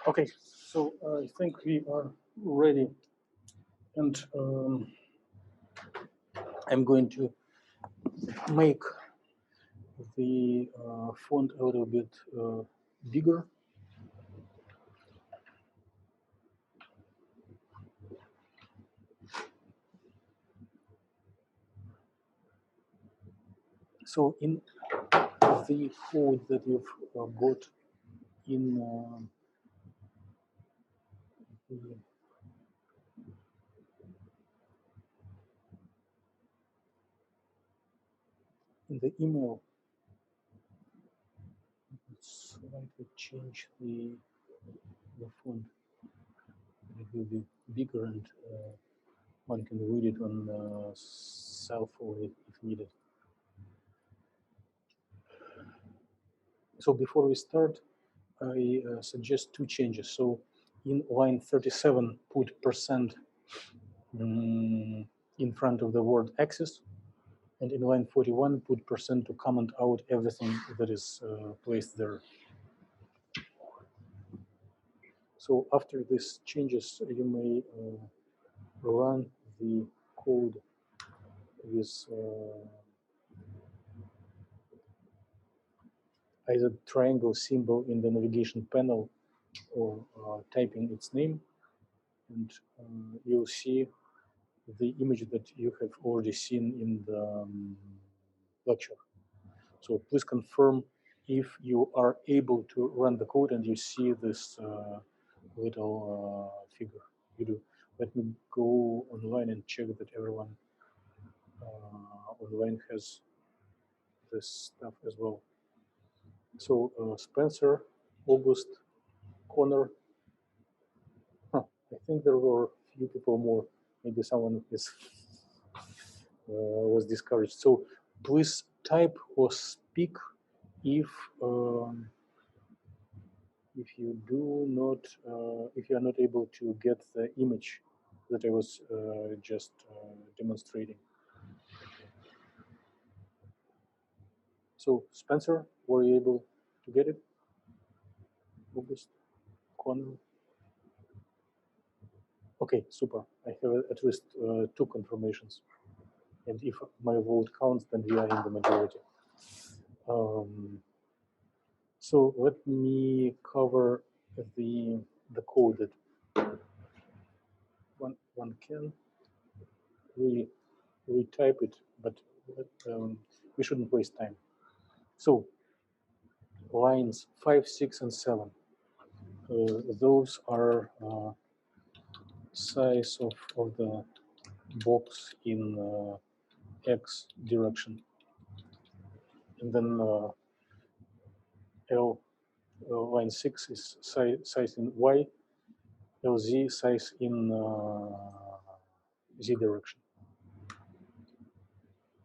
Okay, so I think we are ready, and I'm going to make the font a little bit bigger. So in the code that you've got in the email, let's slightly change the font. It will be bigger, and one can read it on cell phone if needed. So before we start, I suggest two changes. So in line 37, put percent in front of the word access, and in line 41, put percent to comment out everything that is placed there. So after these changes, you may run the code with either triangle symbol in the navigation panel or typing its name, and you'll see the image that you have already seen in the lecture. So please confirm if you are able to run the code and you see this little figure. You do. Let me go online and check that everyone online has this stuff as well. So Spencer, August, Connor. I think there were a few people more. Maybe someone is was discouraged. So please type or speak if you do not, if you are not able to get the image that I was just demonstrating. So Spencer, were you able to get it? August, Connor. Okay, super. I have at least two confirmations. And if my vote counts, then we are in the majority. So let me cover the code that one can retype it, but we shouldn't waste time. So lines 5, 6, and 7. Those are size of the box in X direction. And then line 6 is size in Y, LZ size in Z direction.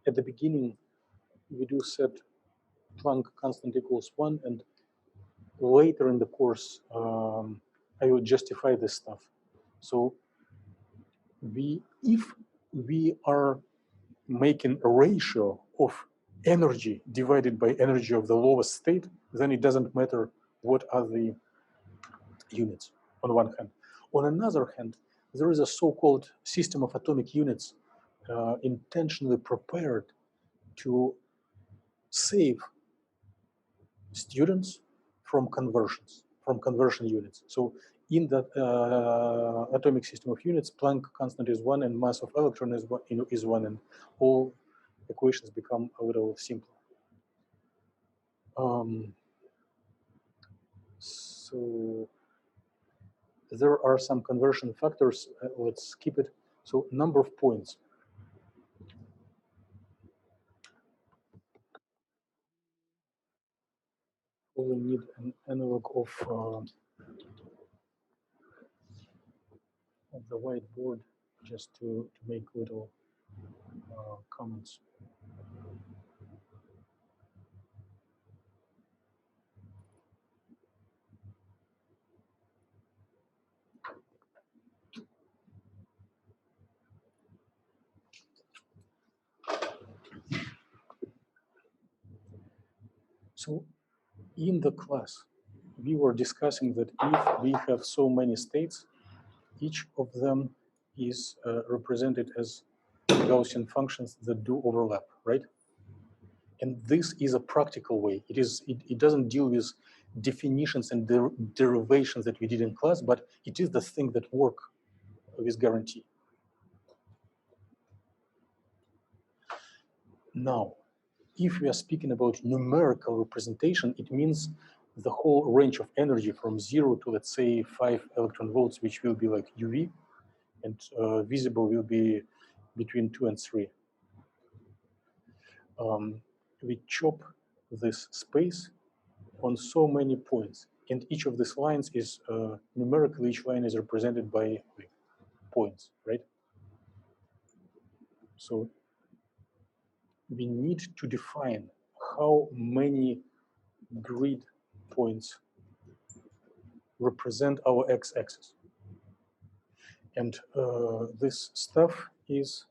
At the beginning, we do set Planck constant equals 1, and later in the course, I will justify this stuff. So if we are making a ratio of energy divided by energy of the lowest state, then it doesn't matter what are the units on one hand. On another hand, there is a so-called system of atomic units intentionally prepared to save students from conversions, from conversion units. So in the atomic system of units, Planck constant is 1 and mass of electron is 1, and all equations become a little simpler. So there are some conversion factors. Let's skip it. So number of points. We need an analog of the whiteboard just to make little comments. So in the class, we were discussing that if we have so many states, each of them is represented as Gaussian functions that do overlap, right? And this is a practical way. It doesn't deal with definitions and derivations that we did in class, but it is the thing that work with guarantee. Now, if we are speaking about numerical representation, it means the whole range of energy from 0 to, let's say, 5 electron volts, which will be like UV, and visible will be between 2 and 3. We chop this space on so many points, and each of these lines is numerically, each line is represented by like, points, right? So we need to define how many grid points represent our x-axis. And this stuff is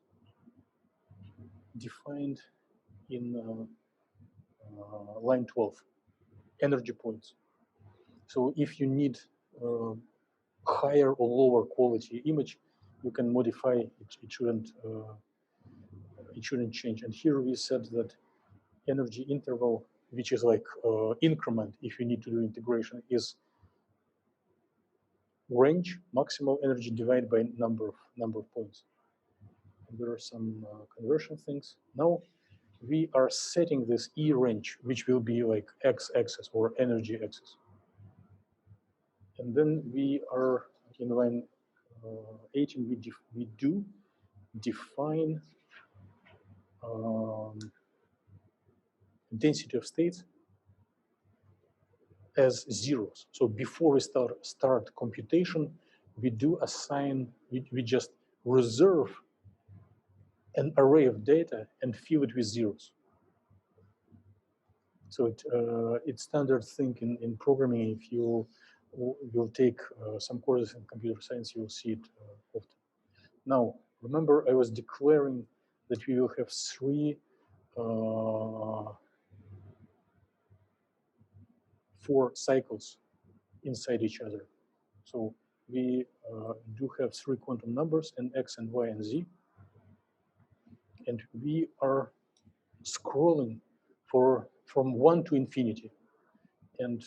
defined in line 12, energy points. So if you need higher or lower quality image, you can modify it. It shouldn't change. And here we said that energy interval, which is like increment, if you need to do integration, is range maximal energy divided by number of points. And there are some conversion things. Now we are setting this E range, which will be like x-axis or energy axis. And then we are in line 18, we do define density of states as zeros. So before we start computation, we do assign, we just reserve an array of data and fill it with zeros. So it's standard thing in programming. If you will take some courses in computer science, you will see it often. Now, remember I was declaring that we will have 4 cycles inside each other. So we do have 3 quantum numbers, and x and y and z. And we are scrolling from 1 to infinity. And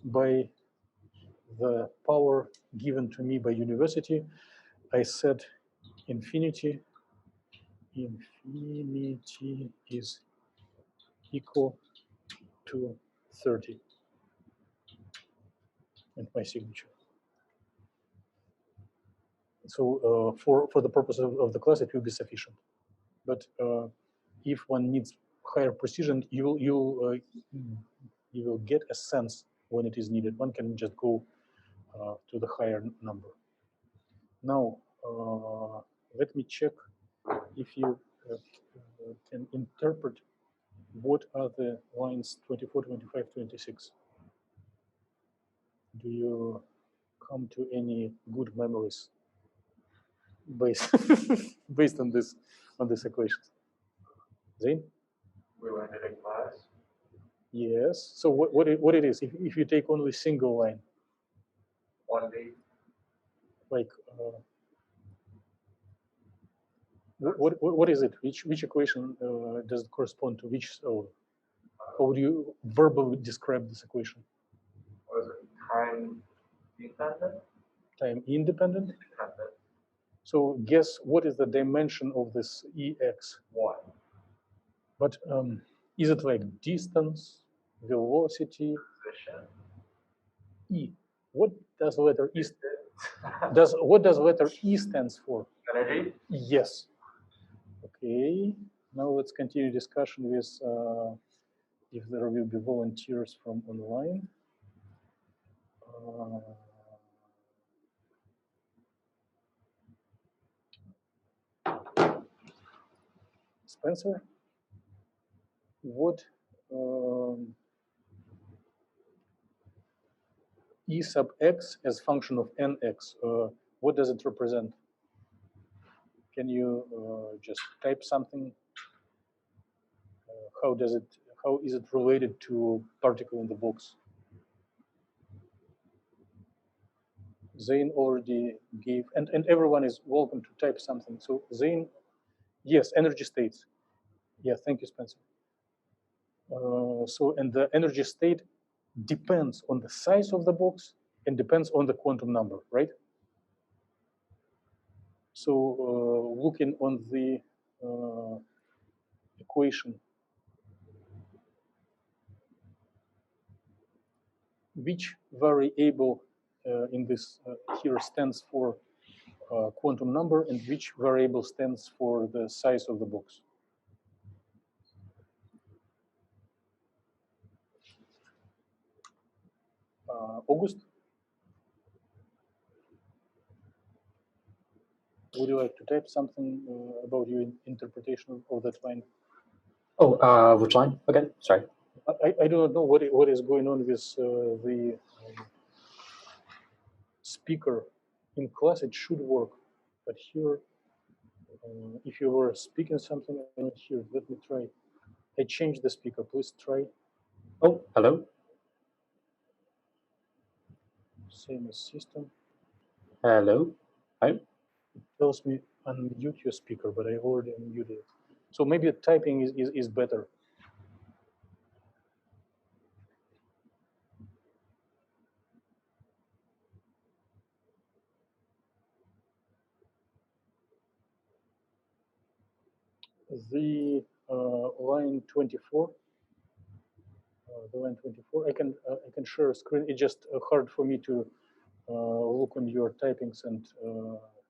by the power given to me by university, I said infinity is equal to 30. And my signature. So for the purpose of the class, it will be sufficient. But if one needs higher precision, you will get a sense when it is needed. One can just go to the higher number. Now, let me check if you can interpret what are the lines 24, 25, 26. Do you come to any good memories based based on this equations? Zain? We learned it in class. Yes. So what it is? If you take only single line. 1D. Like what is it? Which equation does it correspond to? Which? How would you verbally describe this equation? Was it time dependent? Time independent. Dependent. So guess what is the dimension of this EX? 1. But is it like distance, velocity? Position. E. What does letter E? What does letter E stands for? Energy. Yes. Okay. Now let's continue discussion with if there will be volunteers from online. Spencer, what E sub x as function of nx, what does it represent? Can you just type something? How is it related to particle in the box? Zane already gave, and everyone is welcome to type something. So Zane, yes, energy states. Yeah, thank you, Spencer. So, and the energy state depends on the size of the box and depends on the quantum number, right? So looking on the equation, which variable in this here stands for quantum number and which variable stands for the size of the box? August, would you like to type something about your interpretation of that line? Oh, which line again? Sorry. I do not know what is going on with the speaker. In class, it should work, but here, if you were speaking something, I don't hear. Let me try. I changed the speaker. Please try. Oh, hello. Same as system. Hello. Hi. It tells me unmute your speaker, but I already unmuted it. So maybe typing is better. The line 24, the line 24. I can share a screen. It's just hard for me to look on your typings and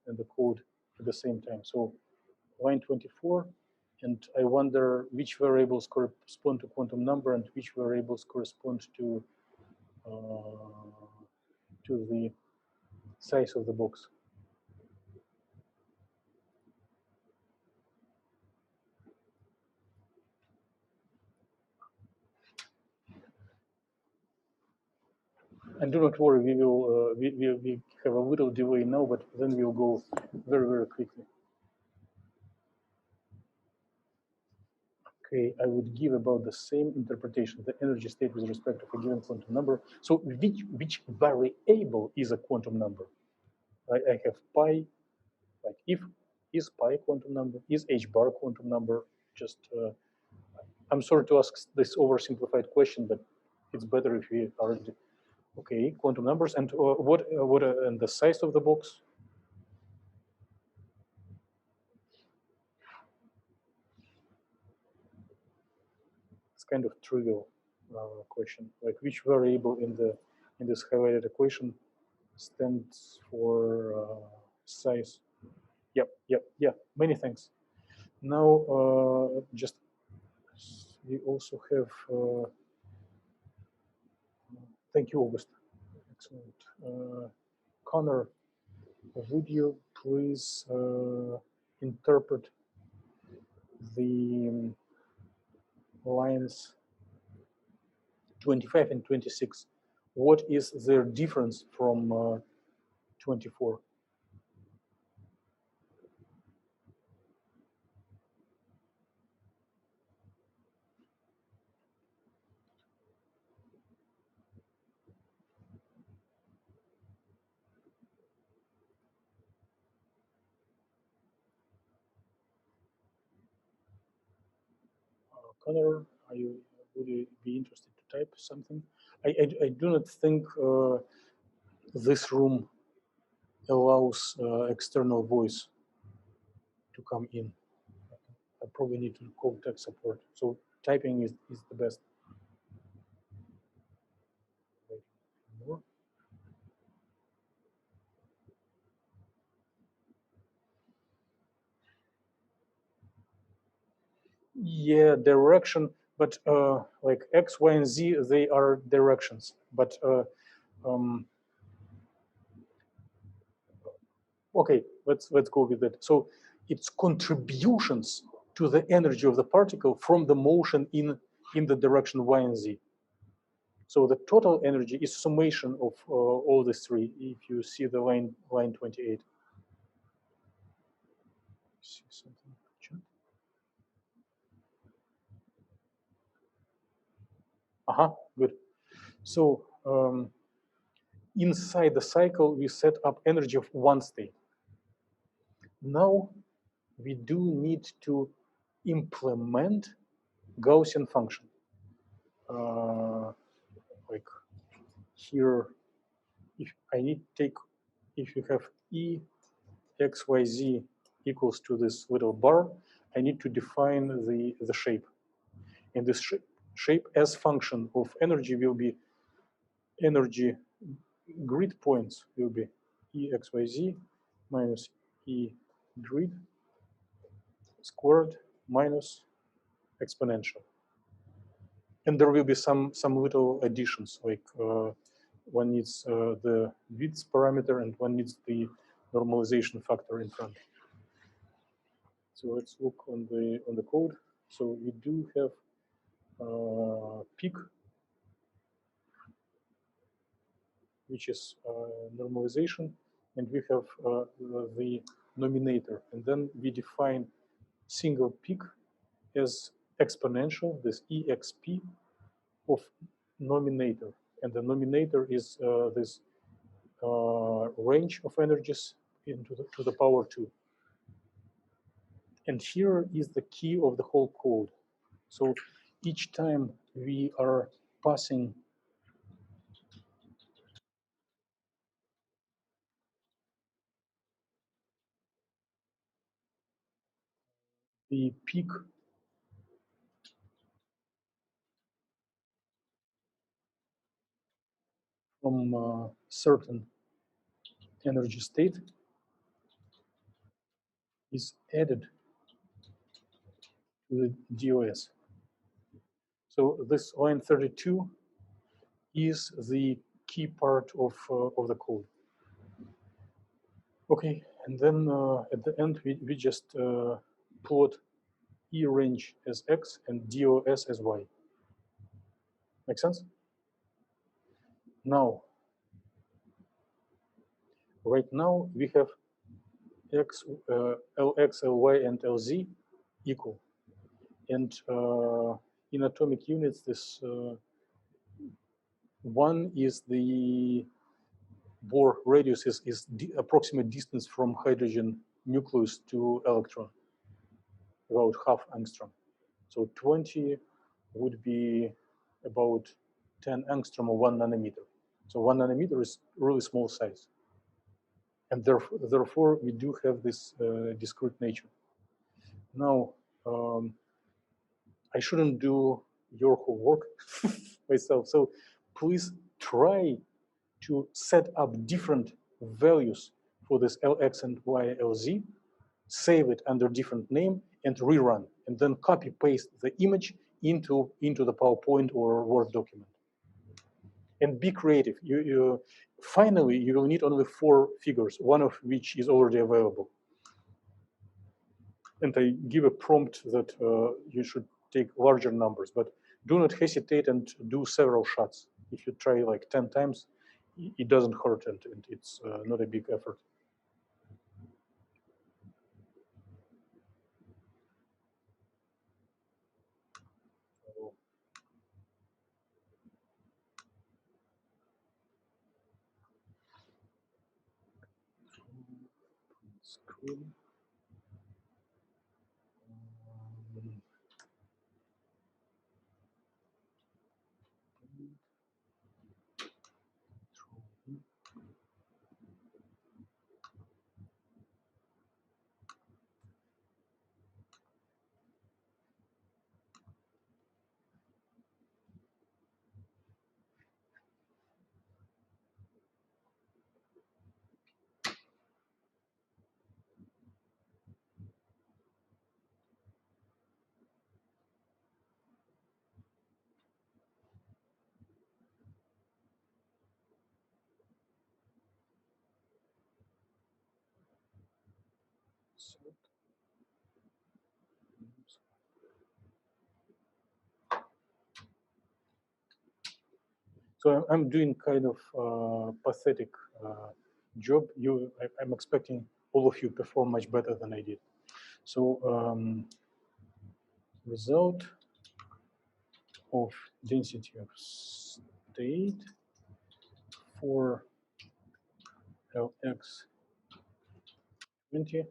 the code at the same time. So line 24, and I wonder which variables correspond to quantum number and which variables correspond to the size of the box. And do not worry, we will we have a little delay now, but then we'll go very quickly. Okay, I would give about the same interpretation, the energy state with respect to a given quantum number. So which variable is a quantum number? I have pi, like if is pi a quantum number, is h bar a quantum number? Just I'm sorry to ask this oversimplified question, but it's better if we are okay. Quantum numbers and what and the size of the box? It's kind of trivial question. Like which variable in this highlighted equation stands for size? Yep. Yeah. Many thanks. Now just we also have. Thank you, August. Excellent. Connor, would you please interpret the lines 25 and 26? What is their difference from 24? Connor, would you be interested to type something? I do not think this room allows external voice to come in. I probably need to call tech support. So typing is the best. More. Yeah, direction, but like X, Y, and Z, they are directions. But okay, let's go with that. So it's contributions to the energy of the particle from the motion in the direction Y and Z. So the total energy is summation of all these three. If you see the line 28. See something. Good. So inside the cycle, we set up energy of one state. Now we do need to implement Gaussian function. Like here, if I need to take, if you have E x, y, z equals to this little bar, I need to define the shape. And this shape as function of energy will be energy grid points will be E x, y, z minus E grid squared minus exponential. And there will be some little additions, like one needs the width parameter and one needs the normalization factor in front. So let's look on the code. So we do have peak, which is normalization, and we have the nominator, and then we define single peak as exponential, this exp of nominator, and the nominator is this range of energies to the power 2. And here is the key of the whole code. So each time we are passing the peak from a certain energy state is added to the DOS. So this line 32 is the key part of the code. Okay, and then at the end we just plot E range as X and DOS as Y. Make sense? Now, right now we have X, Lx, Ly, and Lz equal. And in atomic units, this one is the Bohr radius is the approximate distance from hydrogen nucleus to electron, about half angstrom. So 20 would be about 10 angstrom or 1 nanometer. So 1 nanometer is really small size. And therefore we do have this discrete nature. Now, I shouldn't do your homework myself. So please try to set up different values for this Lx and Y, Lz, save it under different name and rerun, and then copy paste the image into the PowerPoint or Word document. And be creative. Finally, you will need only 4 figures, one of which is already available. And I give a prompt that you should take larger numbers, but do not hesitate and do several shots. If you try like 10 times, it doesn't hurt and it's not a big effort. Screen. So I'm doing kind of pathetic job. I'm expecting all of you perform much better than I did. So result of density of state for lx 20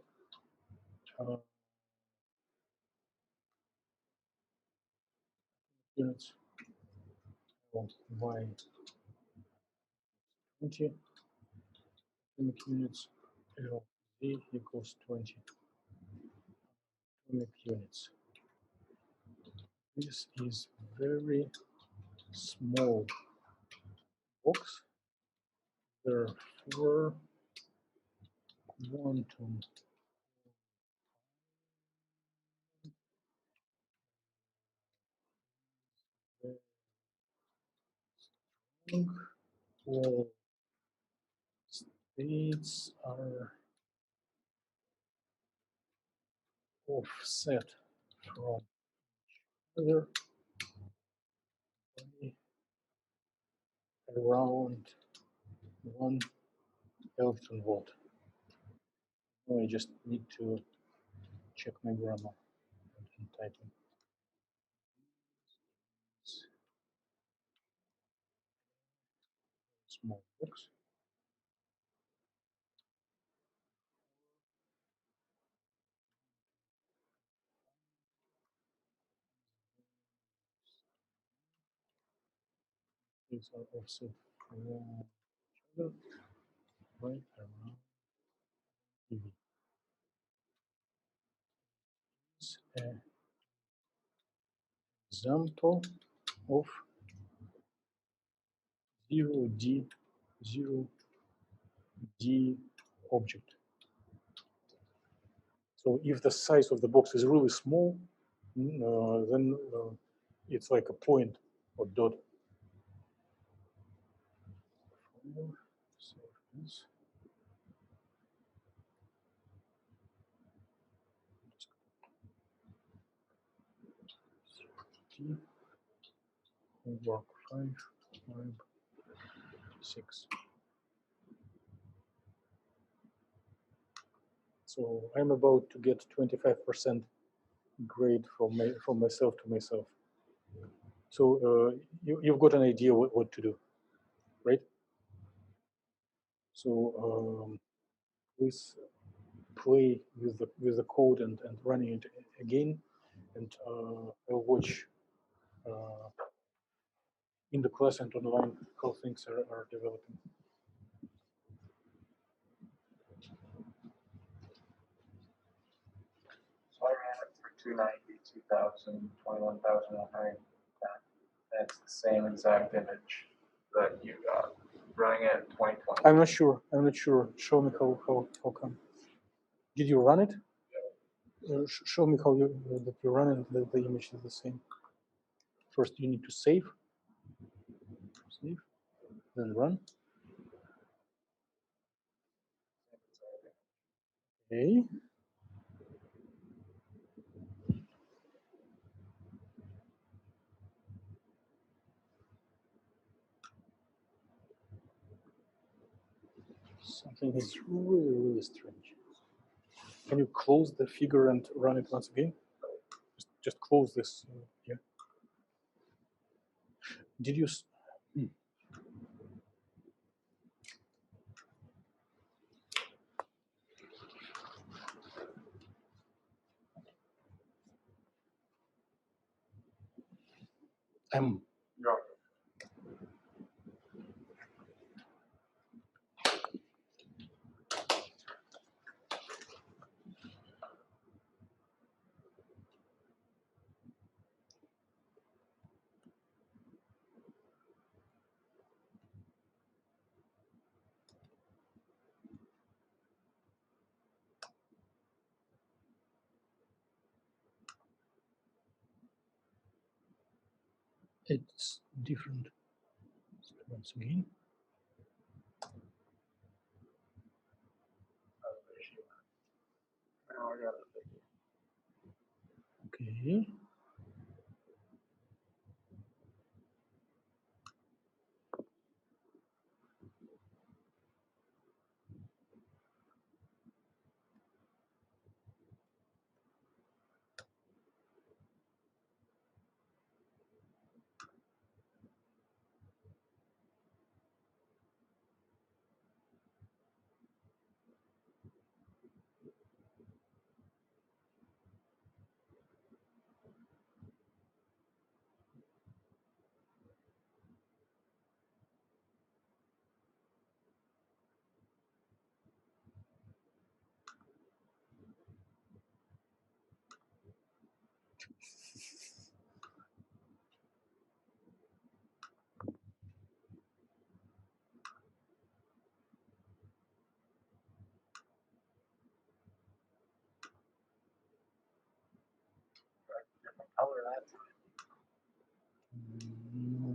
units, y 20 atomic units, z equals 20 atomic units. This is very small box, therefore quantum strong. All states are offset from other by around 1 electron volt. Now I just need to check my grammar and typing. Small box. These are offset from each other by around EV. Is an example of 0D object. So if the size of the box is really small, then it's like a point or dot. Surface. Homework 5, 6. So I'm about to get 25% grade from myself to myself. So you've got an idea what to do, right? So please play with the code and running it again, and I'll watch in the class and online how things are developing. So I ran it for 290, 2000, 21,100. That's the same exact image that you got. Running it at 2020. I'm not sure. Show me how come. Did you run it? Show me how that you run it. The image is the same. First, you need to save, then run. Okay. Something is really strange. Can you close the figure and run it once again? Just close this. Yeah. Did you? I'm. Yeah. It's different. Once again. Okay.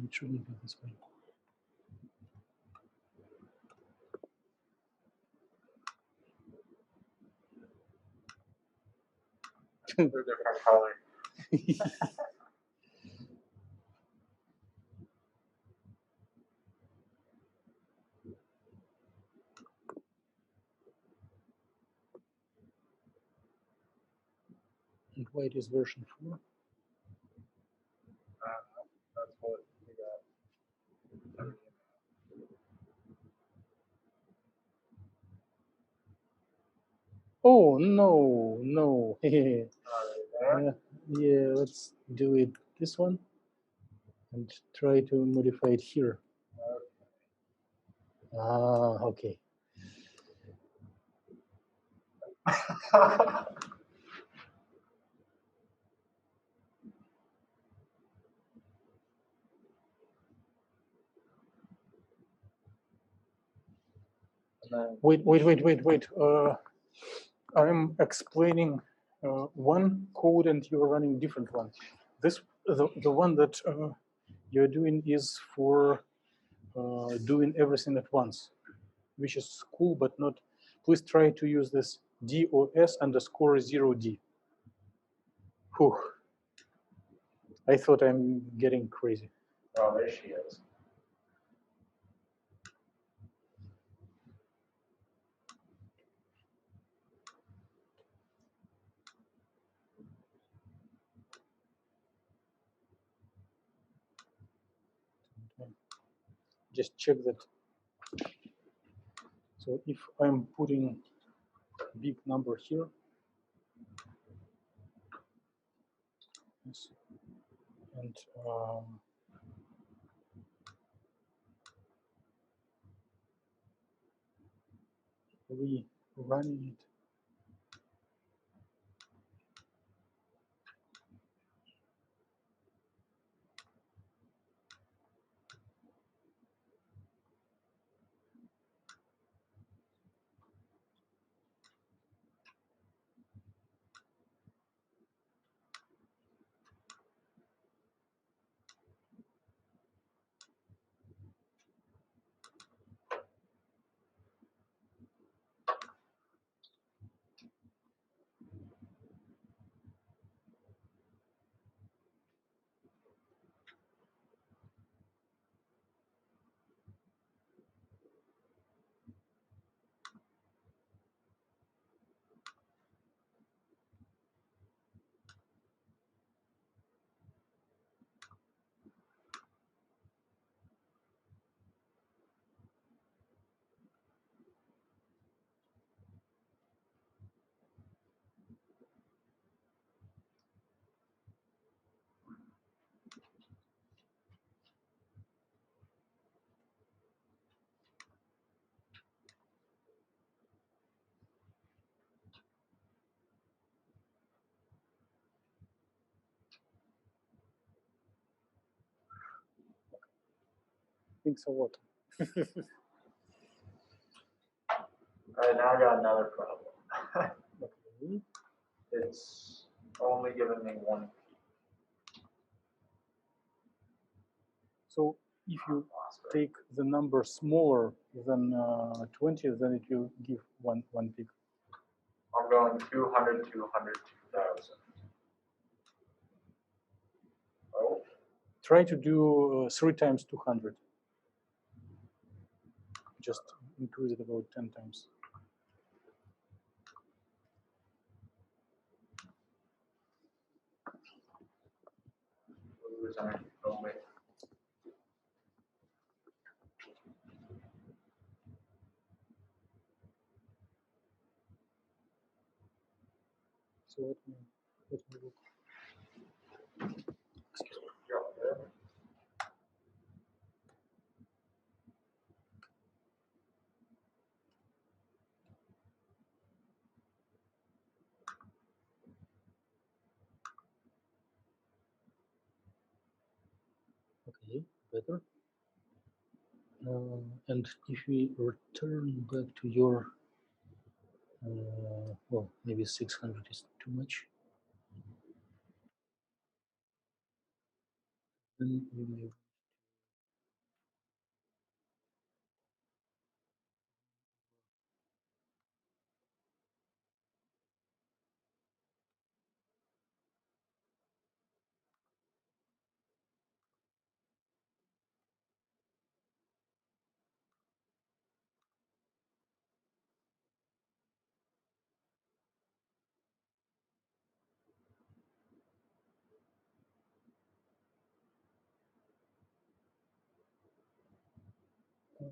it shouldn't be this way. They're different color. And white is version 4. That's what we got. Oh no, no. There. Yeah, let's do it this one and try to modify it here. Ah, okay. Wait. I'm explaining one code and you're running different one. The one that you're doing is for doing everything at once, which is cool, but not. Please try to use this DOS_0D. Whew. I thought I'm getting crazy. Oh, there she is. Just check that. So if I'm putting big number here, yes, and rerunning it, thanks a lot. All right, now I got another problem. Okay. It's only giving me one. So if you take the number smaller than 20, then it will give one peak. I'm going 200, 200, 2000. Oh, Try to do 3 times 200. Just increase it about 10 times. oh wait. So let me look. Okay, better. And if we return back to your, well, maybe 600 is too much. Then you may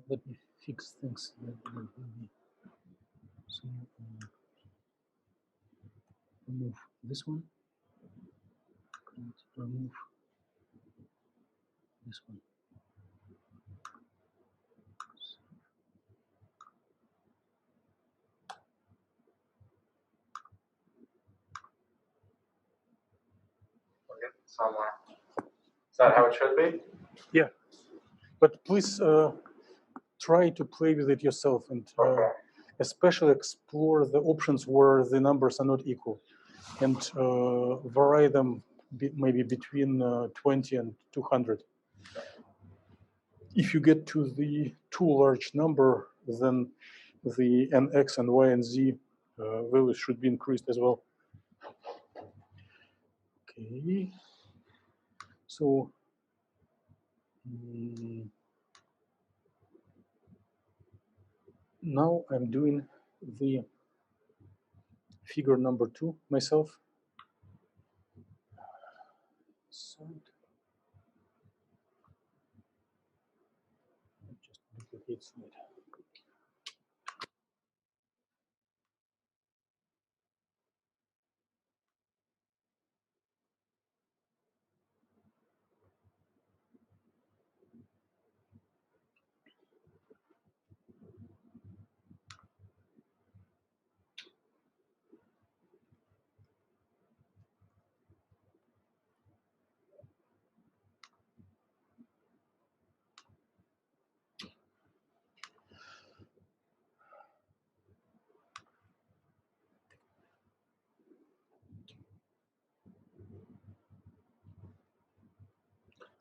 let me fix things. So remove this one and remove this one. Okay, somewhere. Is that how it should be? Yeah, but please try to play with it yourself and especially explore the options where the numbers are not equal and vary them maybe between 20 and 200. If you get to the too large number, then the nx and y and z values should be increased as well. Okay, so now I'm doing the figure number 2 myself. So just duplicate slide.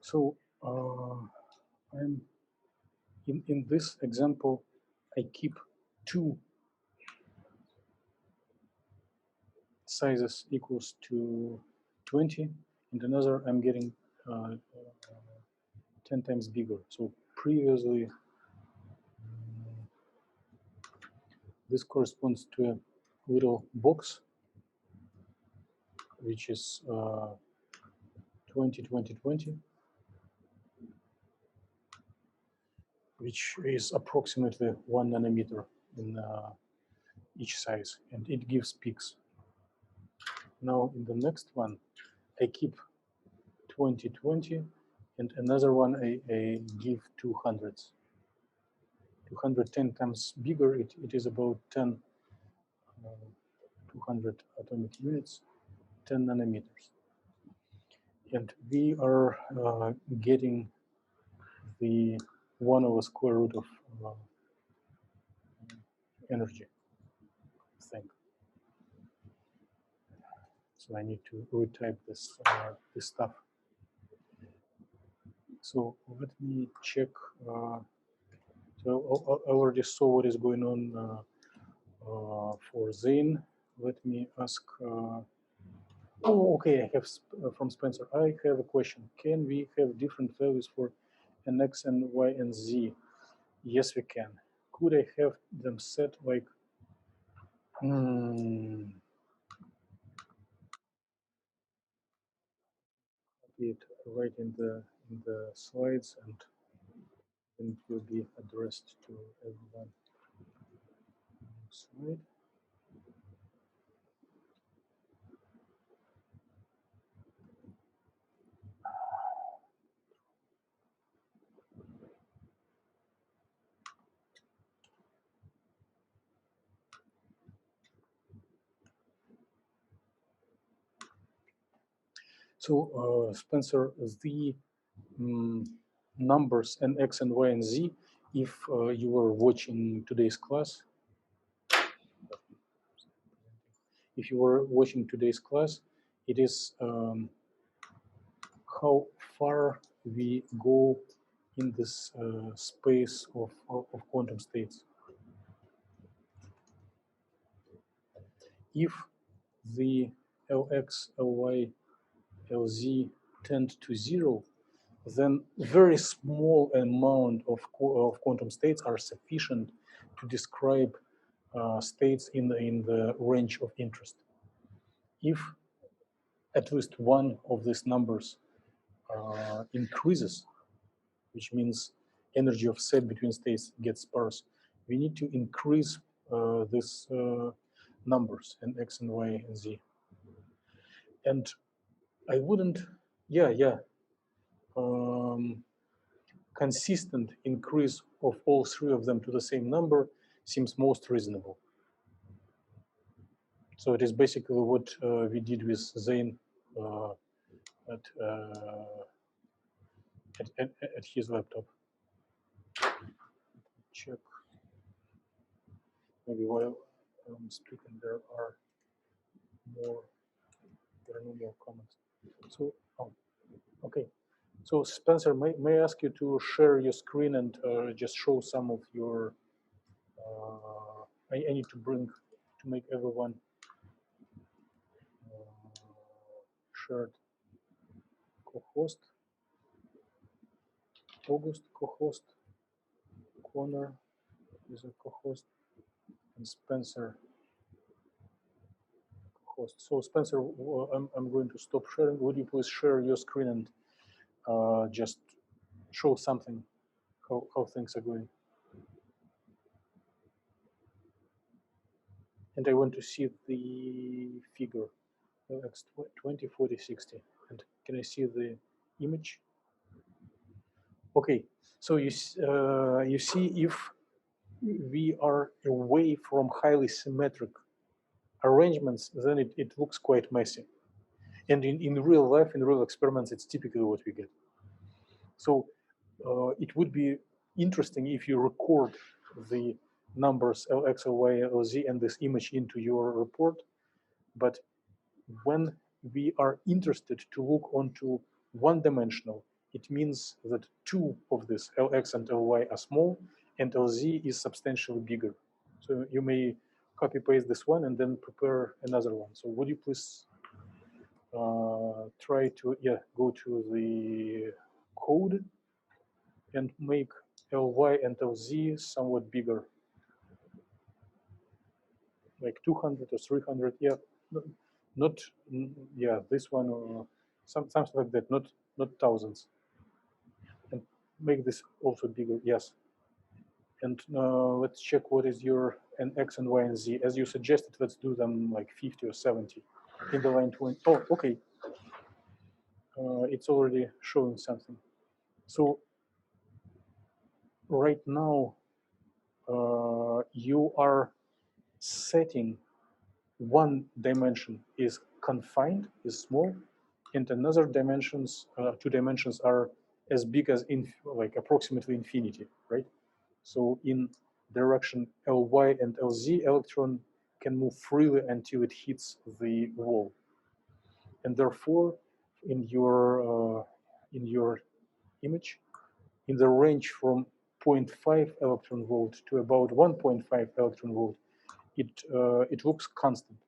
So I'm in this example, I keep 2 sizes equals to 20, and another I'm getting 10 times bigger. So previously, this corresponds to a little box, which is 20, 20, 20, which is approximately 1 nanometer in each size, and it gives peaks. Now in the next one, I keep 20, 20, and another one I give 200s. 210 times bigger, it is about 10, 200 atomic units, 10 nanometers. And we are getting the 1 over square root of energy thing. So I need to retype this this stuff. So let me check. So I already saw what is going on for Zane. Let me ask. Oh, okay. I have from Spencer. I have a question. Can we have different values for nx and y and z? Yes, we can. Could I have them set like? It right in the slides, and it will be addressed to everyone. Next slide. So Spencer, the numbers nx and y and z, if you were watching today's class, it is how far we go in this space of quantum states. If the Lx, Ly, Lz tend to 0, then very small amount of quantum states are sufficient to describe states in the range of interest. If at least one of these numbers increases, which means energy offset between states gets sparse, we need to increase these numbers in X and Y and Z. And I wouldn't, consistent increase of all three of them to the same number seems most reasonable. So it is basically what we did with Zane at his laptop. Check. Maybe while I'm speaking, there are no more comments. So, okay. So Spencer, may I ask you to share your screen and just show some of your, I need to make everyone shared co-host, August co-host, Connor is a co-host, and Spencer co-host. So Spencer, I'm going to stop sharing. Would you please share your screen and just show something, how things are going? And I want to see the figure, X 20, 40, 60. And can I see the image? Okay, so you see if we are away from highly symmetric arrangements, then it looks quite messy. And in real life, in real experiments, it's typically what we get. So it would be interesting if you record the numbers Lx, Ly, Lz, and this image into your report. But when we are interested to look onto one-dimensional, it means that two of this Lx and Ly are small, and Lz is substantially bigger. So you may copy paste this one and then prepare another one. So would you please try to go to the code and make Ly and Lz somewhat bigger, like 200 or 300. Not this one or something like that. Not thousands. And make this also bigger. Yes. And let's check what is your X and Y and Z. As you suggested, let's do them like 50 or 70 in the line 20. Oh, okay. It's already showing something. So right now you are setting one dimension is confined, is small, and another dimensions, two dimensions are as big as like approximately infinity, right? So in direction Ly and Lz, electron can move freely until it hits the wall, and therefore, in your image, in the range from 0.5 electron volt to about 1.5 electron volt, it looks constant.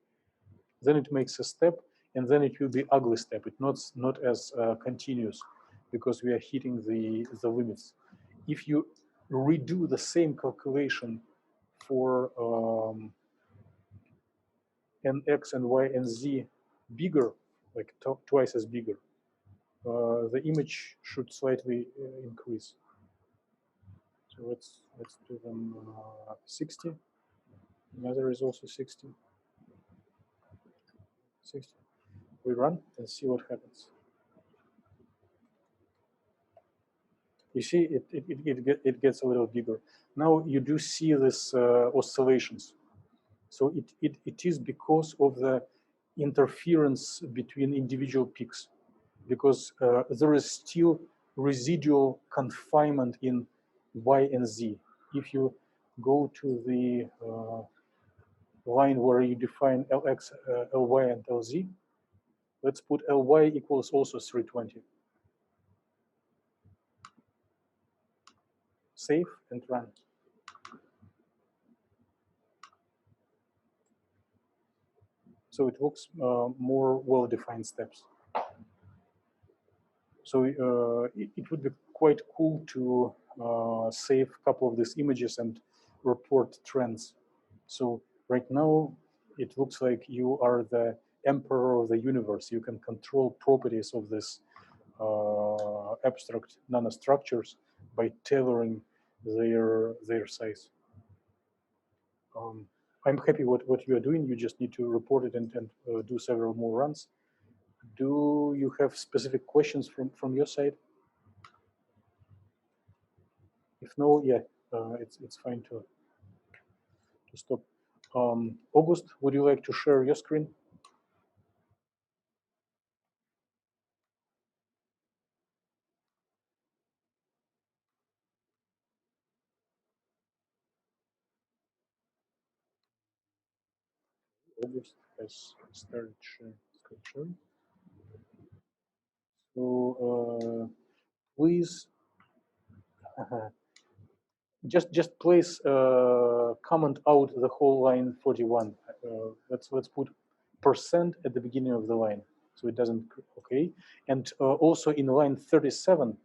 Then it makes a step, and then it will be ugly step. It's not as continuous because we are hitting the limits. If you redo the same calculation for Nx and Y and Z bigger, like twice as bigger, the image should slightly increase. So let's do them 60. Another is also 60. 60. We run and see what happens. You see, it gets a little bigger. Now you do see this oscillations. So it is because of the interference between individual peaks, because there is still residual confinement in Y and Z. If you go to the line where you define Lx, Ly, and Lz, let's put Ly equals also 320. Save and run. So it looks more well-defined steps. So it would be quite cool to save a couple of these images and report trends. So right now, it looks like you are the emperor of the universe. You can control properties of this abstract nanostructures by tailoring their size. I'm happy what you are doing. You just need to report it and do several more runs. Do you have specific questions from your side? If no, yeah, it's fine to stop. August, would you like to share your screen? August has started screen sharing. So please just please comment out the whole line 41. Let's put percent at the beginning of the line so it doesn't, okay. And also in line 37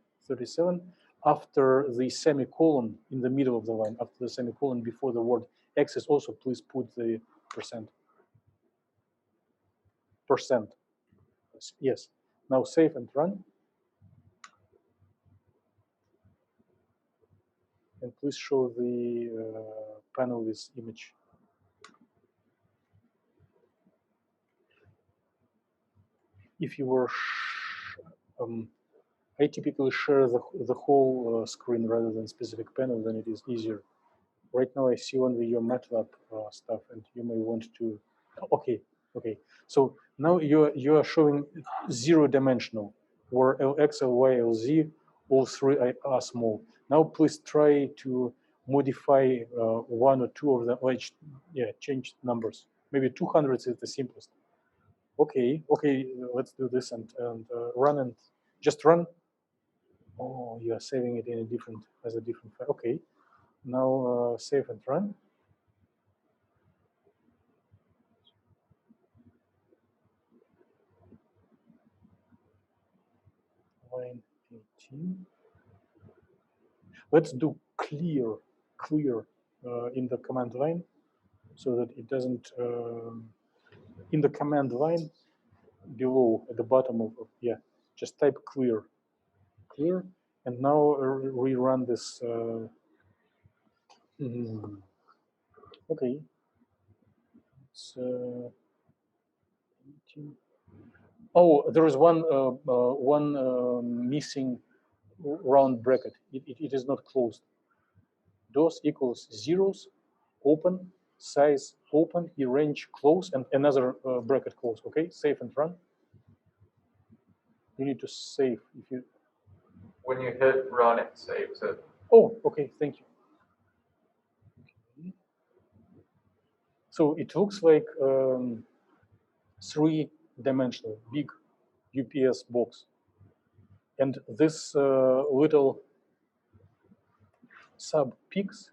after the semicolon in the middle of the line, after the semicolon before the word access, also please put the percent. Yes. Now save and run. And please show the panel with image. If you were, I typically share the whole screen rather than specific panel, then it is easier. Right now I see only your MATLAB stuff, and you may want to, okay. So now you are showing 0-dimensional, where Lx, Ly, Lz, all three are small. Now please try to modify one or two of them, like, yeah, change numbers. Maybe 200 is the simplest. Okay, let's do this and run and just run. Oh, you are saving it in a different, as a different file. Okay, now save and run. Line 18. Let's do clear in the command line so that it doesn't, in the command line below at the bottom of yeah, just type clear, and now rerun this. Okay, it's 18. Oh, there is one missing round bracket. It is not closed. DOS equals zeros, open, size open, range close, and another bracket close. Okay, save and run. You need to save if you. When you hit run, it saves it. Oh, okay, thank you. So it looks like 3-dimensional big UPS box, and this little sub peaks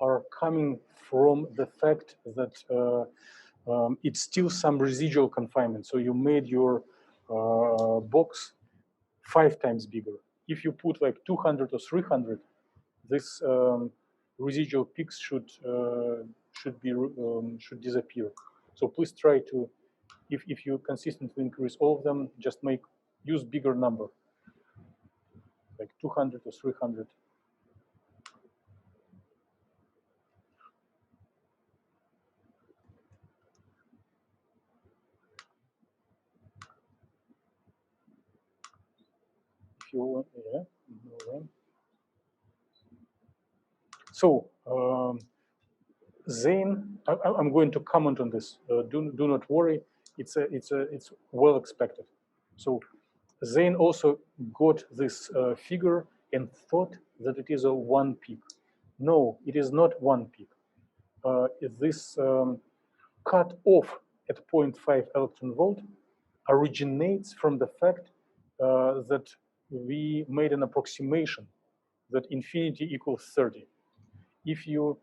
are coming from the fact that it's still some residual confinement. So you made your box 5 times bigger. If you put like 200 or 300, this residual peaks should disappear. So please try to, if you consistently increase all of them, just use bigger number, like 200 or 300. If you want, yeah. So Zane, I'm going to comment on this. Do not worry. It's well expected. So Zane also got this figure and thought that it is a 1 peak. No, it is not 1 peak. This cut off at 0.5 electron volt originates from the fact that we made an approximation that infinity equals 30. If you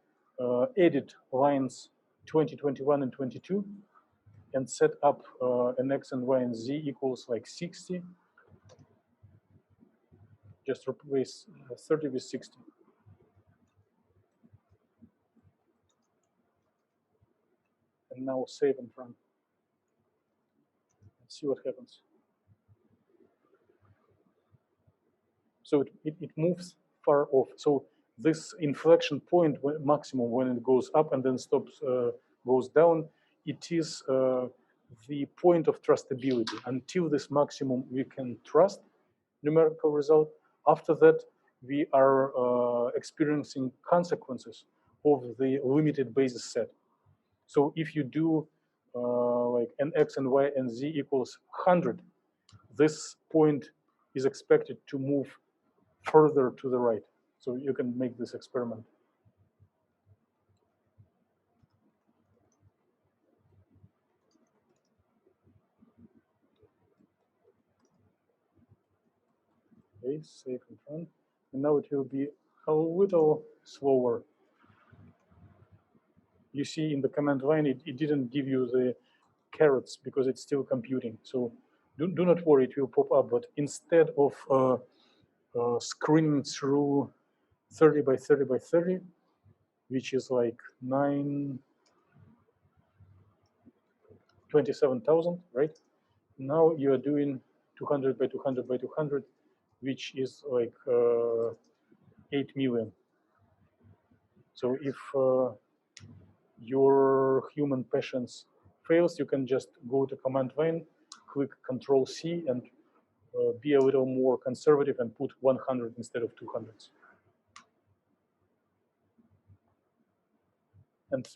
edit lines 20, 21, and 22 and set up an x and y and z equals like 60, just replace 30 with 60. And now save and run. And see what happens. So it moves far off. So this inflection point, maximum, when it goes up and then stops, goes down, it is the point of trustability. Until this maximum, we can trust numerical result. After that, we are experiencing consequences of the limited basis set. So if you do like an x and y and z equals 100, this point is expected to move further to the right. So you can make this experiment. Okay, save and run. And now it will be a little slower. You see in the command line, it didn't give you the carrots because it's still computing. So do not worry, it will pop up. But instead of screening through 30 by 30 by 30, which is like 27,000, right? Now you are doing 200 by 200 by 200, which is like 8 million. So if your human patience fails, you can just go to command line, click Control C, and be a little more conservative and put 100 instead of 200s. And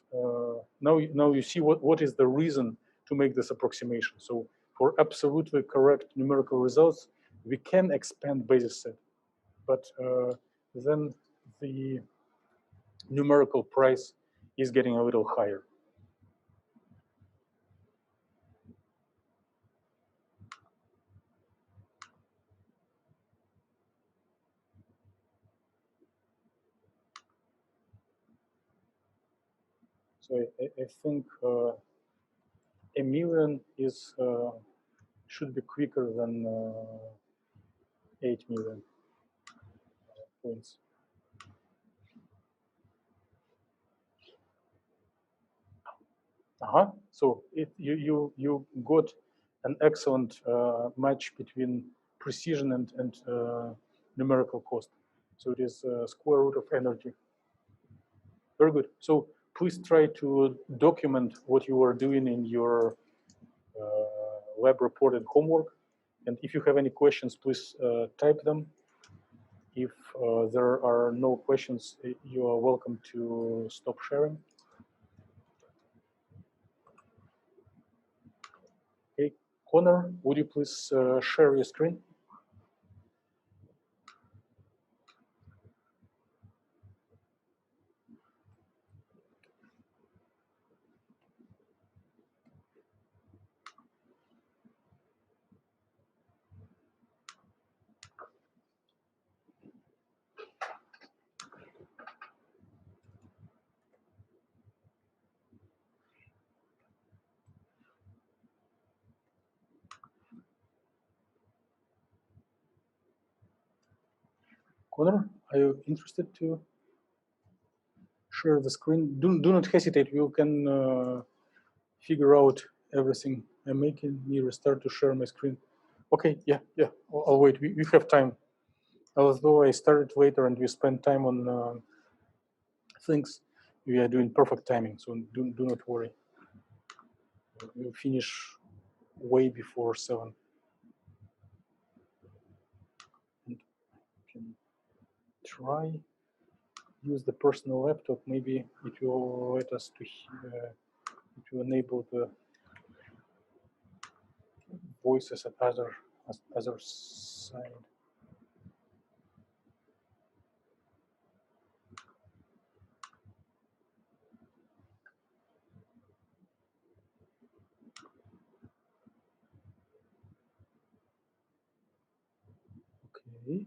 now you see what is the reason to make this approximation. So for absolutely correct numerical results, we can expand basis set, but then the numerical price is getting a little higher. So I think a million is should be quicker than 8 million points. So you got an excellent match between precision and numerical cost. So it is square root of energy. Very good. So please try to document what you are doing in your lab report and homework. And if you have any questions, please type them. If there are no questions, you are welcome to stop sharing. Okay, Connor, would you please share your screen? Connor, are you interested to share the screen? Do not hesitate. You can figure out everything. I'm making me restart to share my screen. Okay, yeah. I'll wait. We have time. Although I started later and we spent time on things, we are doing perfect timing. So do not worry. We'll finish way before 7. And can try use the personal laptop. Maybe it will let us to it will enable the voices at other side. Okay.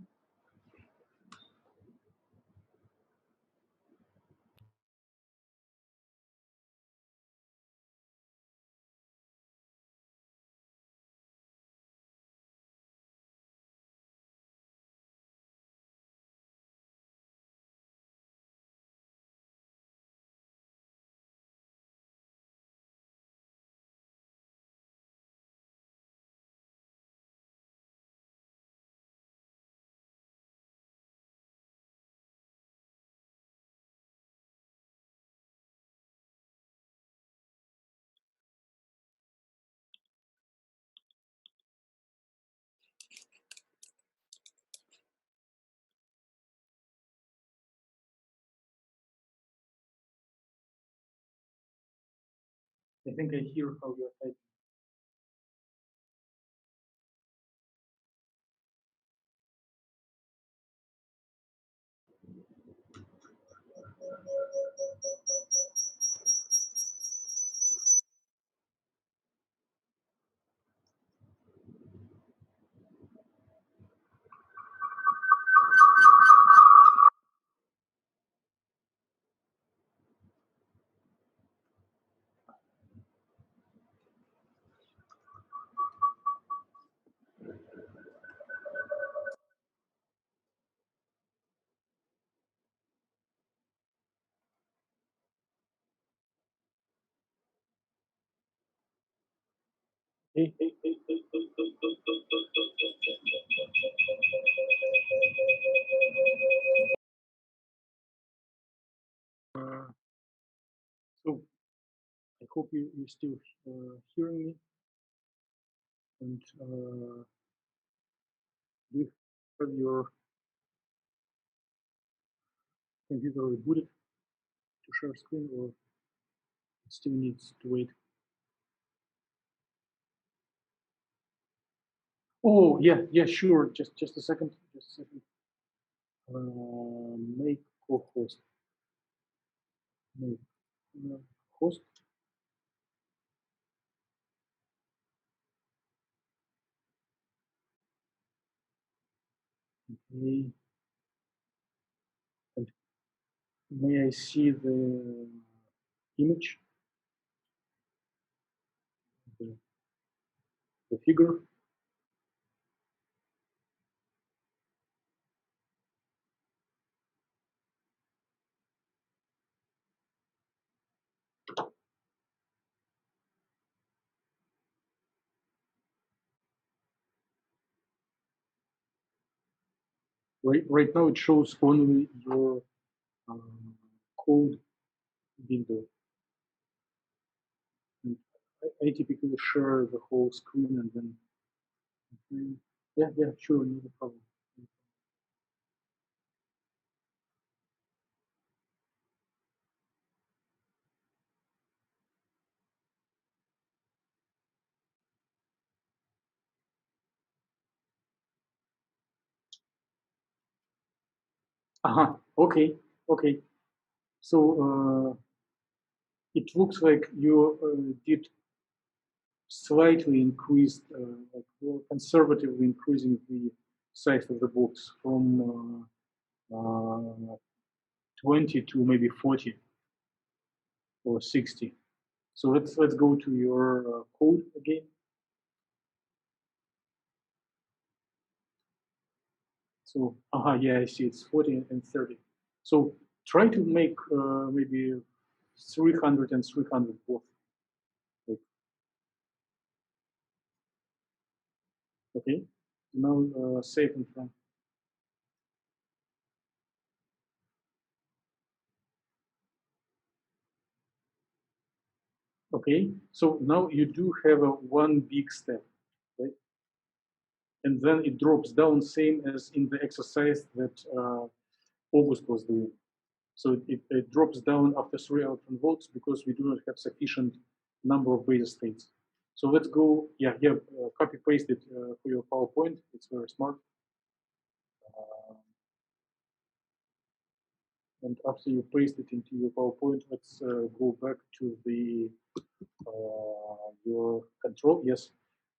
I think I hear how you're typing. Hey. So I hope you're still hearing me, and you have your computer rebooted to share screen, or it still needs to wait? Oh yeah, sure. Just a second. Make co-host. Make host. Okay. And may I see the image, the figure? Right now it shows only your code window. And I typically share the whole screen and then, yeah, sure, no problem. Okay. So it looks like you did slightly increased, like conservatively increasing the size of the box from 20 to maybe 40 or 60. So let's go to your code again. So yeah, I see it's 40 and 30. So try to make maybe 300 and 300 both. Okay. Now save and run. Okay. So now you do have a one big step, right? And then it drops down, same as in the exercise that August was doing. So it drops down after 3 electron volts because we do not have sufficient number of beta states. So let's go, copy paste it for your PowerPoint. It's very smart. And after you paste it into your PowerPoint, let's go back to the your control. Yes,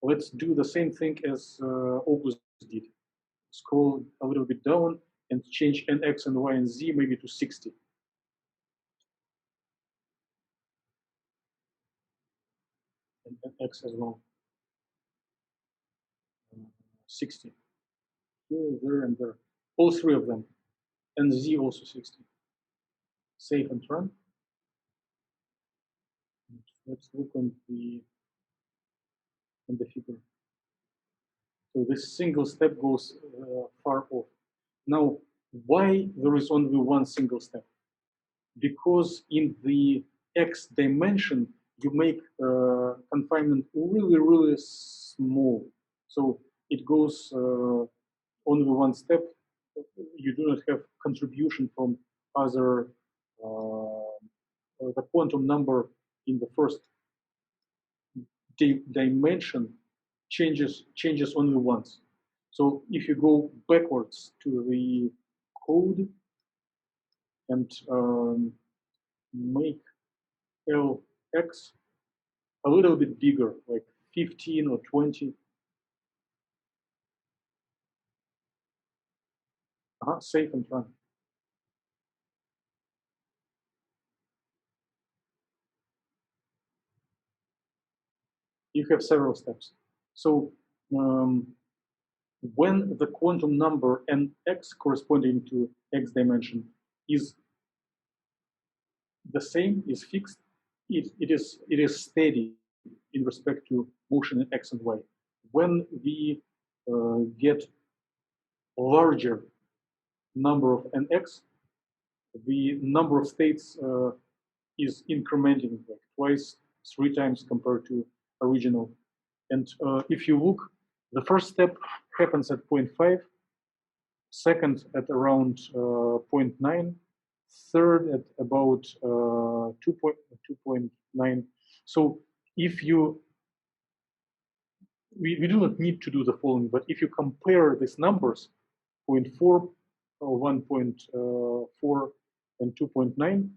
let's do the same thing as August did. Scroll a little bit down and change NX and Y and Z maybe to 60. And NX as well. 60. Here, there, and there. All three of them. And Z also 60. Save and run. Let's look on the figure. So this single step goes far off. Now, why there is only one single step? Because in the X dimension, you make confinement really, really small. So it goes only one step. You do not have contribution from other the quantum number in the first dimension changes only once. So if you go backwards to the code and make LX a little bit bigger, like 15 or 20. Save and run. You have several steps. So when the quantum number nx corresponding to x dimension is the same, is fixed, it is steady in respect to motion in x and y. When we get larger number of nx, the number of states is incrementing like twice, 3 times compared to original. And if you look, the first step happens at 0.5, second at around 0.9, third at about 2.9. So if you, we do not need to do the following, but if you compare these numbers, 0.4, 1.4, and 2.9,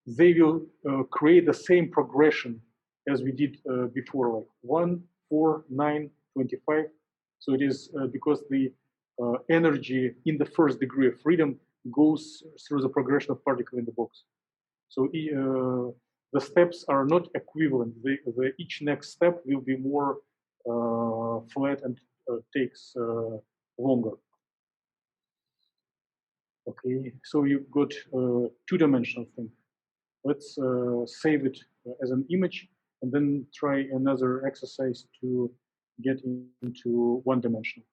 they will create the same progression as we did before, like 1, 4, 9, 25. So it is because the energy in the first degree of freedom goes through the progression of particle in the box. So the steps are not equivalent. Each next step will be more flat and takes longer. Okay, so you've got two-dimensional thing. Let's save it as an image and then try another exercise to get into one-dimensional.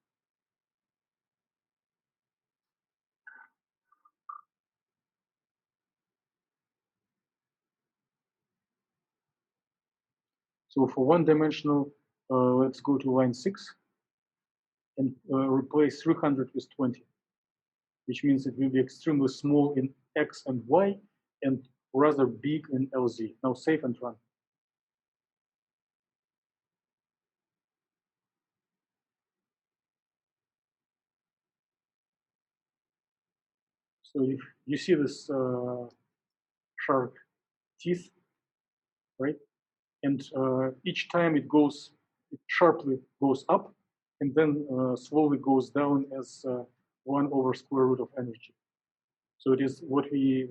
So for one-dimensional, let's go to line 6 and replace 300 with 20, which means it will be extremely small in x and y and rather big in LZ. Now save and run. So if you see this sharp teeth, right? And each time it sharply goes up and then slowly goes down as 1 over square root of energy. So it is what we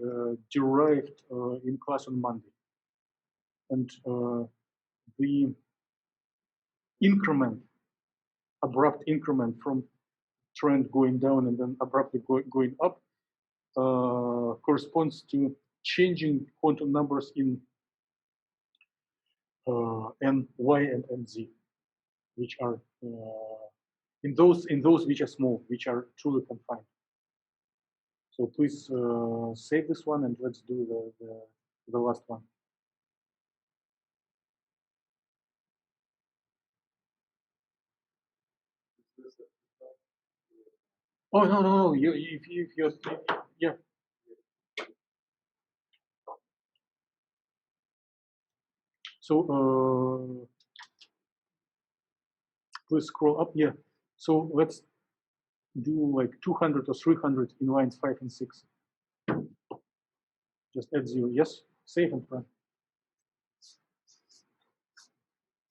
derived in class on Monday. And the increment, abrupt increment from trend going down and then abruptly going up corresponds to changing quantum numbers in n, y, and nz, which are in those which are small, which are truly confined. So please save this one and let's do the last one. Oh no! If you're yeah. So please scroll up. Yeah. So let's do like 200 or 300 in lines 5 and 6. Just add 0. Yes. Save and run.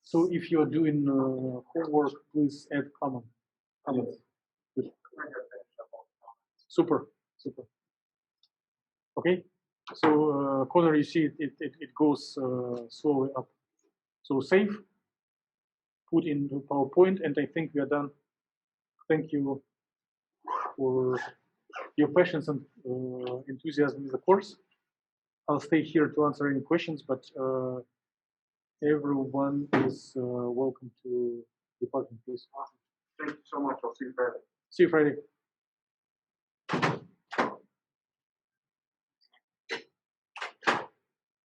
So if you're doing homework, please add comments. Good. Super. Okay. So Connor, you see it goes slowly up. So save, put into PowerPoint, and I think we are done. Thank you for your patience and enthusiasm in the course. I'll stay here to answer any questions, but everyone is welcome to depart, please. Thank you so much. I'll see you Friday. See you Friday.